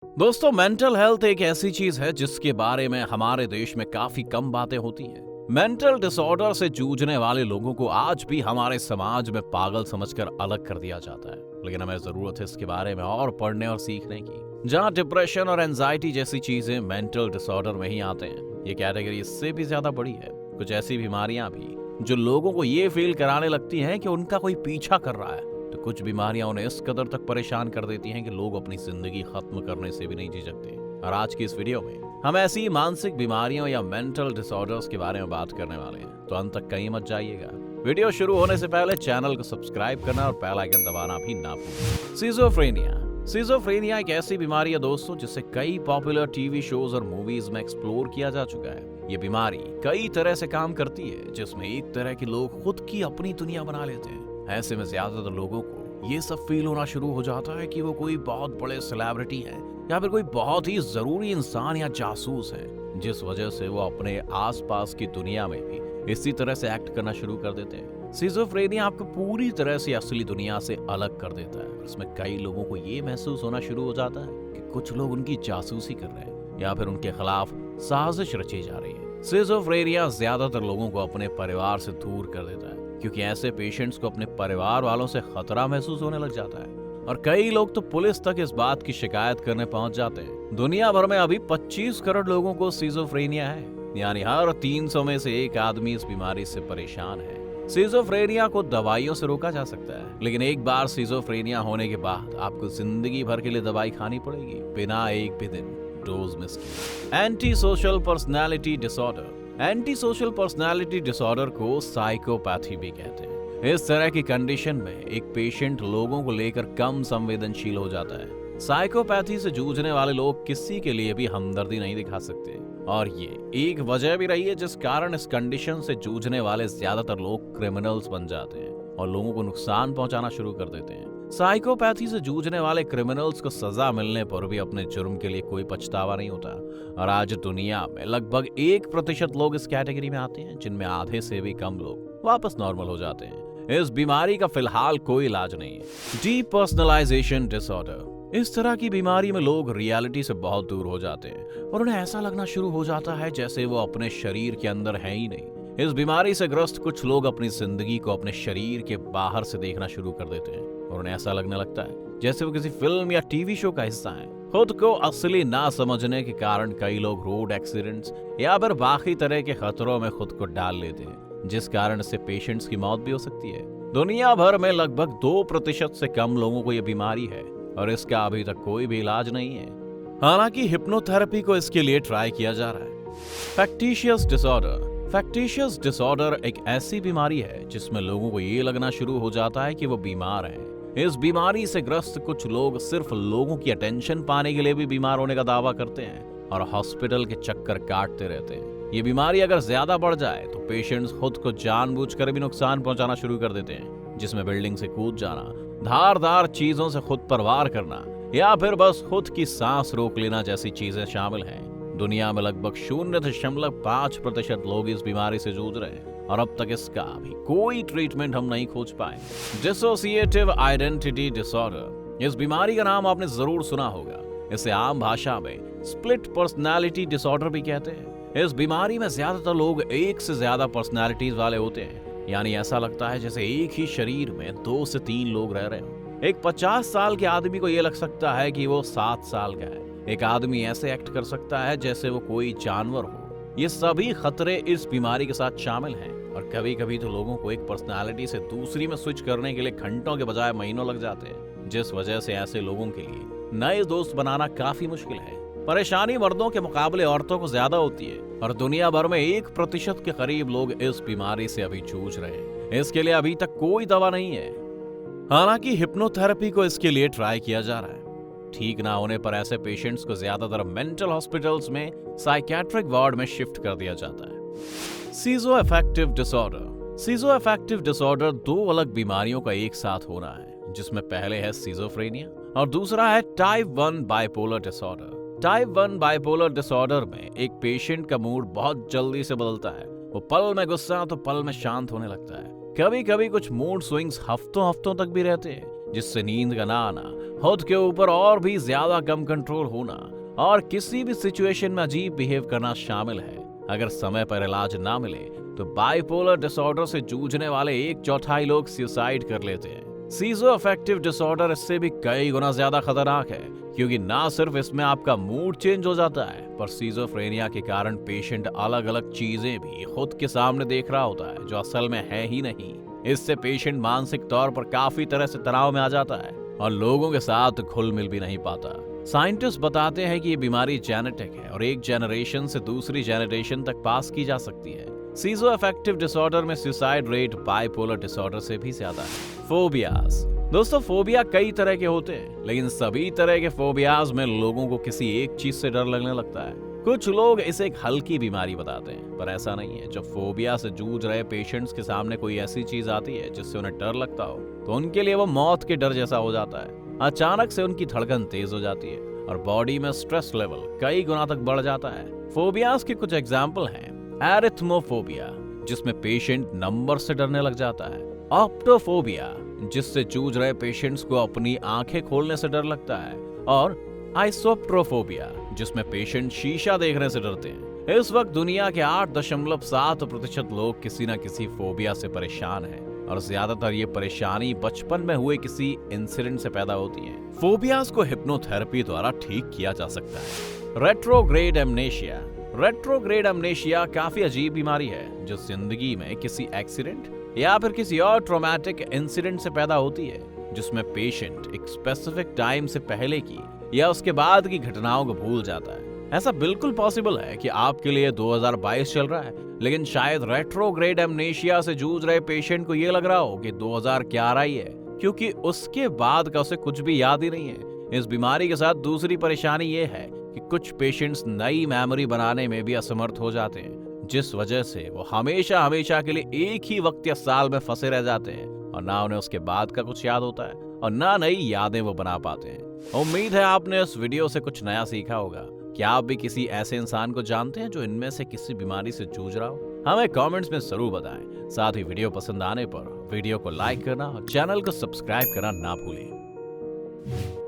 दोस्तों, mental health एक ऐसी चीज है जिसके बारे में हमारे देश में काफी कम बातें होती हैं। मेंटल डिसऑर्डर से जूझने वाले लोगों को आज भी हमारे समाज में पागल समझकर अलग कर दिया जाता है, लेकिन हमें जरूरत है इसके बारे में और पढ़ने और सीखने की। जहां डिप्रेशन और एंजाइटी जैसी चीजें मेंटल डिसऑर्डर में ही आते हैं, ये कैटेगरी इससे भी ज्यादा बड़ी है। कुछ ऐसी बीमारियां भी जो लोगों को ये फील कराने लगती हैं कि उनका कोई पीछा कर रहा है, तो कुछ बीमारियां उन्हें इस कदर तक परेशान कर देती हैं कि लोग अपनी जिंदगी खत्म करने से भी नहीं झिझकते। और आज की इस वीडियो में हम ऐसी मानसिक बीमारियों या मेंटल डिसऑर्डर्स के बारे में बात करने वाले हैं, तो अंत तक कहीं मत जाइएगा। वीडियो शुरू होने से पहले चैनल को सब्सक्राइब करना और बेल आइकन दबाना भी ना भूलें। सिजोफ्रेनिया एक ऐसी बीमारी है दोस्तों, जिसे कई पॉपुलर टीवी शोज और मूवीज में एक्सप्लोर किया जा चुका है। ये बीमारी कई तरह से काम करती है, जिसमें एक तरह के लोग खुद की अपनी दुनिया बना लेते हैं। ऐसे में ज्यादातर लोगों को ये सब फील होना शुरू हो जाता है कि वो कोई बहुत बड़े सेलिब्रिटी हैं या फिर कोई बहुत ही जरूरी इंसान या जासूस है, जिस वजह से वो अपने आसपास की दुनिया में भी इसी तरह से एक्ट करना शुरू कर देते हैं। सिजोफ्रेनिया आपको पूरी तरह से असली दुनिया से अलग कर देता है। इसमें कई लोगों को ये महसूस होना शुरू हो जाता है कि कुछ लोग उनकी जासूसी कर रहे हैं या फिर उनके खिलाफ साजिश रची जा रही है। सिजोफ्रेनिया ज्यादातर लोगों को अपने परिवार से दूर कर देता है, क्योंकि ऐसे पेशेंट्स को अपने परिवार वालों से खतरा महसूस होने लग जाता है। और कई लोग तो पुलिस तक इस बात की शिकायत करने पहुंच जाते हैं। दुनिया भर में अभी 25 करोड़ लोगों को सिजोफ्रेनिया है, यानी हर 300 में से एक आदमी इस बीमारी से परेशान है। सिजोफ्रेनिया को दवाइयों से रोका जा सकता है, लेकिन एक बार सिजोफ्रेनिया होने के बाद आपको जिंदगी भर के लिए दवाई खानी पड़ेगी, बिना एक भी दिन डोज मिस किए। Anti social personality disorder. Anti social personality disorder को साइकोपैथी भी कहते हैं। इस तरह की कंडीशन में एक पेशेंट लोगों को लेकर कम संवेदनशील हो जाता है। साइकोपैथी से जूझने वाले लोग किसी के लिए भी हमदर्दी नहीं दिखा सकते, और ये एक वजह भी रही है जिस कारण इस कंडीशन से जूझने वाले ज्यादातर लोग क्रिमिनल्स बन जाते हैं और लोगों को नुकसान पहुंचाना शुरू कर देते हैं। साइकोपैथी से जूझने वाले क्रिमिनल्स को सजा मिलने पर भी अपने जुर्म के लिए कोई पछतावा नहीं होता, और आज दुनिया में लगभग 1% लोग इस कैटेगरी में आते हैं, जिनमें आधे से भी कम लोग वापस नॉर्मल हो जाते हैं। इस बीमारी का फिलहाल कोई इलाज नहीं है। Depersonalisation disorder. इस तरह की बीमारी में लोग रियलिटी से बहुत दूर हो जाते हैं और उन्हें ऐसा लगना शुरू हो जाता है जैसे वो अपने शरीर के अंदर है ही नहीं। इस बीमारी से ग्रस्त कुछ लोग अपनी जिंदगी को अपने शरीर के बाहर से देखना शुरू कर देते हैं और उन्हें ऐसा लगने लगता है जैसे वो किसी फिल्म या टीवी शो का हिस्सा है। खुद को असली ना समझने के कारण कई लोग रोड एक्सीडेंट्स या फिर बाकी तरह के खतरों में खुद को डाल लेते हैं, जिस कारण से पेशेंट्स की मौत भी हो सकती है। दुनिया भर में लगभग 2% से कम लोगों को यह बीमारी है और इसका अभी तक कोई भी इलाज नहीं है। हालांकि हिप्नोथेरेपी को इसके लिए ट्राई किया जा रहा है। Factitious disorder. फैक्टिशियस डिसऑर्डर एक ऐसी बीमारी है जिसमें लोगों को ये लगना शुरू हो जाता है कि वो बीमार है। इस बीमारी से ग्रस्त कुछ लोग सिर्फ लोगों की अटेंशन पाने के लिए भी बीमार होने का दावा करते हैं और हॉस्पिटल के चक्कर काटते रहते हैं। ये बीमारी अगर ज्यादा बढ़ जाए तो पेशेंट्स खुद को जानबूझकर भी नुकसान पहुंचाना शुरू कर देते हैं, जिसमें बिल्डिंग से कूद जाना, धारदार चीजों से खुद पर वार करना या फिर बस खुद की सांस रोक लेना जैसी चीजें शामिल हैं। दुनिया में लगभग 0.5% लोग इस बीमारी से जूझ रहे हैं और अब तक इसका भी कोई ट्रीटमेंट हम नहीं खोज पाए। Dissociative identity disorder. इस बीमारी का नाम आपने जरूर सुना होगा। इसे आम भाषा में स्प्लिट पर्सनालिटी डिसऑर्डर भी कहते हैं। इस बीमारी में ज्यादातर लोग एक से ज्यादा पर्सनालिटीज वाले होते हैं, यानी ऐसा लगता है जैसे एक ही शरीर में 2 से 3 लोग रह रहे हो। एक 50 साल के आदमी को यह लग सकता है कि वो 7 साल का है। एक आदमी ऐसे एक्ट कर सकता है जैसे वो कोई जानवर हो। ये सभी खतरे इस बीमारी के साथ शामिल हैं, और कभी कभी तो लोगों को एक पर्सनालिटी से दूसरी में स्विच करने के लिए घंटों के बजाय महीनों लग जाते हैं, जिस वजह से ऐसे लोगों के लिए नए दोस्त बनाना काफी मुश्किल है। परेशानी मर्दों के मुकाबले औरतों को ज्यादा होती है और दुनिया भर में 1% के करीब लोग इस बीमारी से अभी जूझ रहे हैं। इसके लिए अभी तक कोई दवा नहीं है। हालांकि हिप्नोथेरेपी को इसके लिए ट्राई किया जा रहा है। ठीक ना होने पर ऐसे पेशेंट्स को ज्यादातर मेंटल हॉस्पिटल्स में साइकियाट्रिक वार्ड में शिफ्ट कर दिया जाता है। सिजोअफेक्टिव डिसऑर्डर। सिजोअफेक्टिव डिसऑर्डर 2 अलग बीमारियों का एक साथ होना है, जिसमें पहले है सिजोफ्रेनिया और दूसरा है type 1 bipolar disorder. Type 1 bipolar disorder में एक पेशेंट का मूड बहुत जल्दी से बदलता है। वो पल में गुस्सा तो पल में शांत होने लगता है। कभी कभी कुछ मूड स्विंग्स हफ्तों हफ्तों तक भी रहते हैं। जिससे नींद का ना आना, खुद के ऊपर और भी ज्यादा कम कंट्रोल होना और किसी भी सिचुएशन में अजीब बिहेव करना शामिल है। अगर समय पर इलाज ना मिले तो बाइपोलर डिसऑर्डर से जूझने वाले 1/4 लोग सुसाइड कर लेते हैं। सीज़ोअफेक्टिव डिसऑर्डर इससे भी कई गुना ज्यादा खतरनाक है, क्योंकि ना सिर्फ इसमें आपका मूड चेंज हो जाता है, पर सीज़ोफ्रेनिया के कारण पेशेंट अलग अलग चीजें भी खुद के सामने देख रहा होता है जो असल में है ही नहीं। इससे पेशेंट मानसिक तौर पर काफी तरह से तनाव में आ जाता है और लोगों के साथ घुल मिल भी नहीं पाता। साइंटिस्ट बताते हैं कि ये बीमारी जेनेटिक है और एक जनरेशन से दूसरी जनरेशन तक पास की जा सकती है। सीज़ोअफेक्टिव डिसऑर्डर में सुसाइड रेट बाइपोलर डिसऑर्डर से भी ज्यादा है। फोबियाज। दोस्तों, फोबिया कई तरह के होते हैं, लेकिन सभी तरह के फोबियाज में लोगों को किसी एक चीज से डर लगने लगता है। कुछ लोग इसे एक हल्की बीमारी बताते हैं, पर ऐसा नहीं है। जब फोबिया से जूझ रहे पेशेंट्स के सामने कोई ऐसी चीज आती है जिससे उन्हें डर लगता हो, तो उनके लिए वो मौत के डर जैसा हो जाता है। अचानक से उनकी धड़कन तेज हो जाती है और बॉडी में स्ट्रेस लेवल कई गुना तक बढ़ जाता है। फोबियाज के कुछ एग्जाम्पल हैं। एरिथ्मोफोबिया, जिसमें पेशेंट नंबर से डरने लग जाता है। ऑप्टोफोबिया, जिससे जूझ रहे पेशेंट्स को अपनी आंखें खोलने से डर लगता है। और आइसोप्ट्रोफोबिया, जिसमें पेशेंट शीशा देखने से डरते हैं। इस वक्त दुनिया के 8.7% लोग किसी न किसी फोबिया से परेशान हैं और ज्यादातर ये परेशानी बचपन में हुए किसी इंसिडेंट से पैदा होती है। फोबियाज को हिप्नोथेरेपी द्वारा ठीक किया जा सकता है। Retrograde amnesia. रेट्रोग्रेड एमनेशिया काफी अजीब बीमारी है जो जिंदगी में किसी एक्सीडेंट या फिर किसी और ट्रॉमेटिक इंसिडेंट से पैदा होती है, जिसमें पेशेंट एक स्पेसिफिक टाइम से पहले की या उसके बाद की घटनाओं को भूल जाता है। ऐसा बिल्कुल पॉसिबल है कि आपके लिए 2022 चल रहा है, लेकिन शायद रेट्रोग्रेड एमनेशिया से जूझ रहे पेशेंट को ये लग रहा हो कि 2011 ही है, क्योंकि उसके बाद का उसे कुछ भी याद ही नहीं है। इस बीमारी के साथ दूसरी परेशानी ये है कि कुछ पेशेंट्स नई मेमोरी बनाने में भी असमर्थ हो जाते हैं, जिस वजह से वो हमेशा हमेशा के लिए एक ही वक्त या साल में फंसे रह जाते हैं और ना उन्हें उसके बाद का कुछ याद होता है और ना नई यादें वो बना पाते हैं। उम्मीद है आपने इस वीडियो से कुछ नया सीखा होगा। क्या आप भी किसी ऐसे इंसान को जानते हैं जो इनमें से किसी बीमारी से जूझ रहा हो? हमें कमेंट्स में जरूर बताएं। साथ ही वीडियो पसंद आने पर वीडियो को लाइक करना और चैनल को सब्सक्राइब करना ना भूलें।